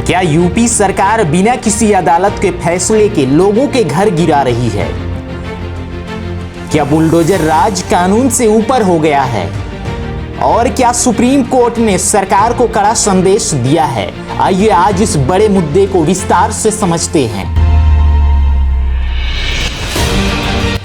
क्या यूपी सरकार बिना किसी अदालत के फैसले के लोगों के घर गिरा रही है? क्या बुलडोजर राज कानून से ऊपर हो गया है? और क्या सुप्रीम कोर्ट ने सरकार को कड़ा संदेश दिया है? आइए आज इस बड़े मुद्दे को विस्तार से समझते हैं।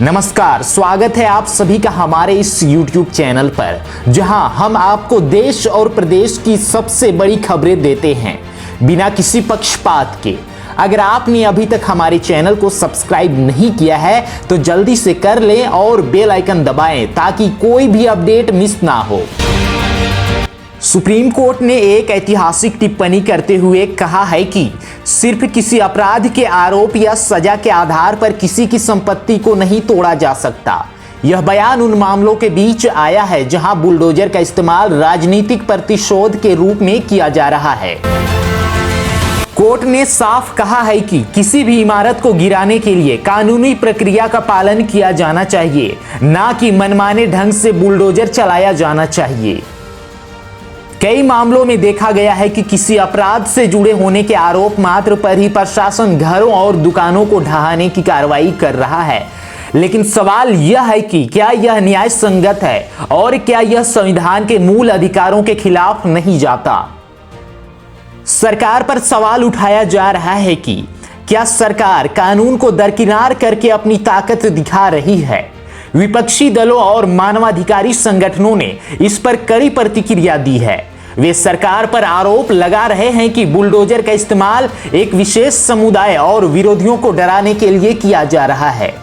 नमस्कार, स्वागत है आप सभी का हमारे इस YouTube चैनल पर, जहां हम आपको देश और प्रदेश की सबसे बड़ी खबरें देते हैं बिना किसी पक्षपात के। अगर आपने अभी तक हमारे चैनल को सब्सक्राइब नहीं किया है तो जल्दी से कर लें और बेल आइकन दबाएं ताकि कोई भी अपडेट मिस ना हो। सुप्रीम कोर्ट ने एक ऐतिहासिक टिप्पणी करते हुए कहा है कि सिर्फ किसी अपराध के आरोप या सजा के आधार पर किसी की संपत्ति को नहीं तोड़ा जा सकता। यह बयान उन मामलों के बीच आया है जहां बुलडोजर का इस्तेमाल राजनीतिक प्रतिशोध के रूप में किया जा रहा है। कोर्ट ने साफ कहा है कि किसी भी इमारत को गिराने के लिए कानूनी प्रक्रिया का पालन किया जाना चाहिए, ना कि मनमाने ढंग से बुलडोजर चलाया जाना चाहिए। कई मामलों में देखा गया है कि किसी अपराध से जुड़े होने के आरोप मात्र पर ही प्रशासन घरों और दुकानों को ढहाने की कार्रवाई कर रहा है। लेकिन सवाल यह है कि क्या यह न्याय संगत है और क्या यह संविधान के मूल अधिकारों के खिलाफ नहीं जाता? सरकार पर सवाल उठाया जा रहा है कि क्या सरकार कानून को दरकिनार करके अपनी ताकत दिखा रही है? विपक्षी दलों और मानवाधिकारी संगठनों ने इस पर कड़ी प्रतिक्रिया दी है। वे सरकार पर आरोप लगा रहे हैं कि बुलडोजर का इस्तेमाल एक विशेष समुदाय और विरोधियों को डराने के लिए किया जा रहा है।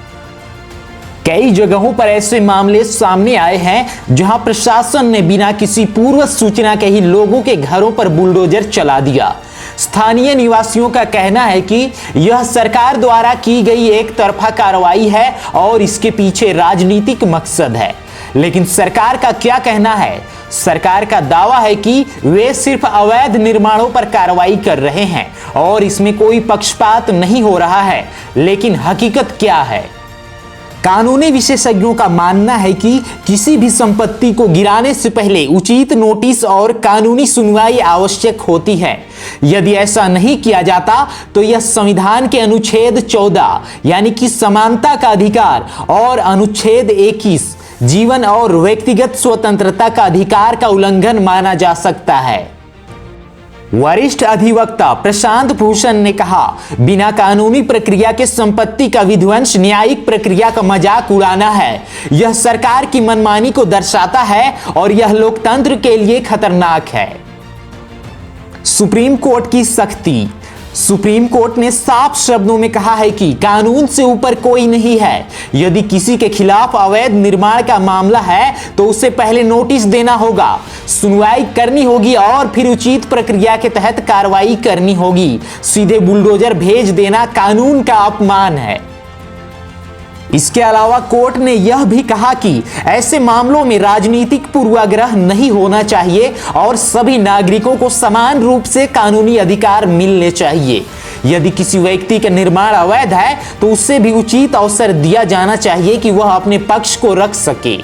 कई जगहों पर ऐसे मामले सामने आए हैं जहां प्रशासन ने बिना किसी पूर्व सूचना के ही लोगों के घरों पर बुलडोजर चला दिया। स्थानीय निवासियों का कहना है कि यह सरकार द्वारा की गई एक तरफा कार्रवाई है और इसके पीछे राजनीतिक मकसद है। लेकिन सरकार का क्या कहना है? सरकार का दावा है कि वे सिर्फ अवैध निर्माणों पर कार्रवाई कर रहे हैं और इसमें कोई पक्षपात नहीं हो रहा है। लेकिन हकीकत क्या है? कानूनी विशेषज्ञों का मानना है कि किसी भी संपत्ति को गिराने से पहले उचित नोटिस और कानूनी सुनवाई आवश्यक होती है। यदि ऐसा नहीं किया जाता तो यह संविधान के अनुच्छेद 14 यानी कि समानता का अधिकार और अनुच्छेद 21 जीवन और व्यक्तिगत स्वतंत्रता का अधिकार का उल्लंघन माना जा सकता है। वरिष्ठ अधिवक्ता प्रशांत भूषण ने कहा, बिना कानूनी प्रक्रिया के संपत्ति का विध्वंस न्यायिक प्रक्रिया का मजाक उड़ाना है। यह सरकार की मनमानी को दर्शाता है और यह लोकतंत्र के लिए खतरनाक है। सुप्रीम कोर्ट की सख्ती। सुप्रीम कोर्ट ने साफ शब्दों में कहा है कि कानून से ऊपर कोई नहीं है। यदि किसी के खिलाफ अवैध निर्माण का मामला है तो उसे पहले नोटिस देना होगा, सुनवाई करनी होगी और फिर उचित प्रक्रिया के तहत कार्रवाई करनी होगी। सीधे बुलडोजर भेज देना कानून का अपमान है। इसके अलावा कोर्ट ने यह भी कहा कि ऐसे मामलों में राजनीतिक पूर्वाग्रह नहीं होना चाहिए और सभी नागरिकों को समान रूप से कानूनी अधिकार मिलने चाहिए। यदि किसी व्यक्ति का निर्माण अवैध है तो उसे भी उचित अवसर दिया जाना चाहिए कि वह अपने पक्ष को रख सके।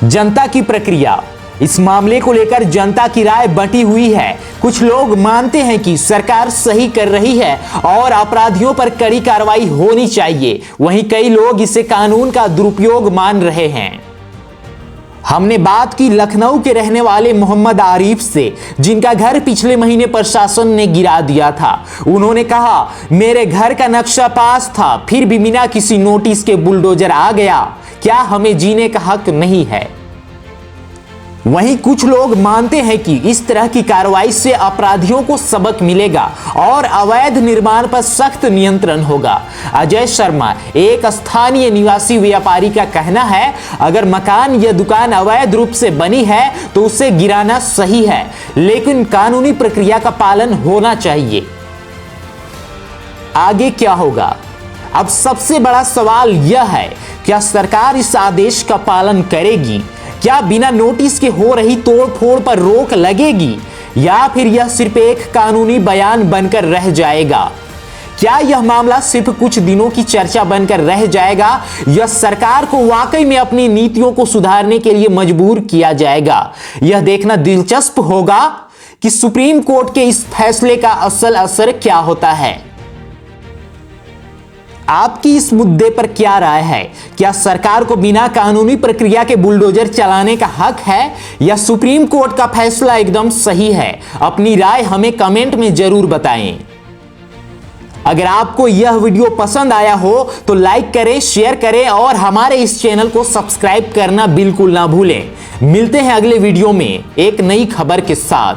जनता की प्रतिक्रिया। इस मामले को लेकर जनता की राय बंटी हुई है। कुछ लोग मानते हैं कि सरकार सही कर रही है और अपराधियों पर कड़ी कार्रवाई होनी चाहिए। वहीं कई लोग इसे कानून का दुरुपयोग मान रहे हैं। हमने बात की लखनऊ के रहने वाले मोहम्मद आरिफ से, जिनका घर पिछले महीने प्रशासन ने गिरा दिया था। उन्होंने कहा, मेरे घर का नक्शा पास था, फिर भी बिना किसी नोटिस के बुलडोजर आ गया। क्या हमें जीने का हक नहीं है? वहीं कुछ लोग मानते हैं कि इस तरह की कार्रवाई से अपराधियों को सबक मिलेगा और अवैध निर्माण पर सख्त नियंत्रण होगा। अजय शर्मा, एक स्थानीय निवासी व्यापारी का कहना है, अगर मकान या दुकान अवैध रूप से बनी है तो उसे गिराना सही है, लेकिन कानूनी प्रक्रिया का पालन होना चाहिए। आगे क्या होगा? अब सबसे बड़ा सवाल यह है, क्या सरकार इस आदेश का पालन करेगी? क्या बिना नोटिस के हो रही तोड़फोड़ पर रोक लगेगी या फिर यह सिर्फ एक कानूनी बयान बनकर रह जाएगा? क्या यह मामला सिर्फ कुछ दिनों की चर्चा बनकर रह जाएगा या सरकार को वाकई में अपनी नीतियों को सुधारने के लिए मजबूर किया जाएगा? यह देखना दिलचस्प होगा कि सुप्रीम कोर्ट के इस फैसले का असल असर क्या होता है। आपकी इस मुद्दे पर क्या राय है? क्या सरकार को बिना कानूनी प्रक्रिया के बुलडोजर चलाने का हक है या सुप्रीम कोर्ट का फैसला एकदम सही है? अपनी राय हमें कमेंट में जरूर बताएं। अगर आपको यह वीडियो पसंद आया हो तो लाइक करें, शेयर करें और हमारे इस चैनल को सब्सक्राइब करना बिल्कुल ना भूलें। मिलते हैं अगले वीडियो में एक नई खबर के साथ।